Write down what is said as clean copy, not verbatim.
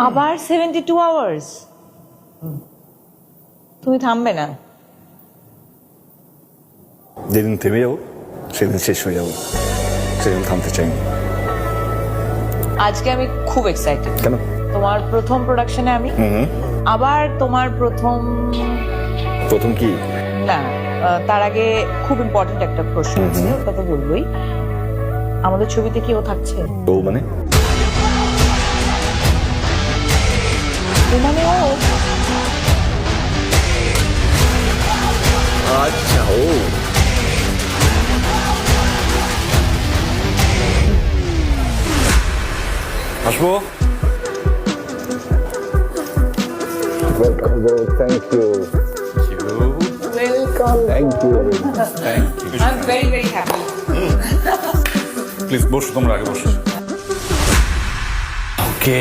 আবার 72 আওয়ার্স? তুমি থামবে না? যেদিন থেমে যাবো সেদিন শেষ হয়ে যাবো, সেদিন থামতে চাইনি। আজকে আমি খুব এক্সাইটেড। কেন? তোমার প্রথম প্রোডাকশনে আমি আবার তোমার প্রথম কি? না, তার আগে খুব ইম্পর্টেন্ট একটা প্রশ্ন আছে, ওটা তো বলবোই। আমাদের ছবিতে কি ও থাকছে? ও মানে? ও মানে ও? আচ্ছা, ও আসবো। Welcome, bro. Thank you. Welcome. Thank you. I am very very happy. Please বসো, তোমরা আগে বসো। ওকে।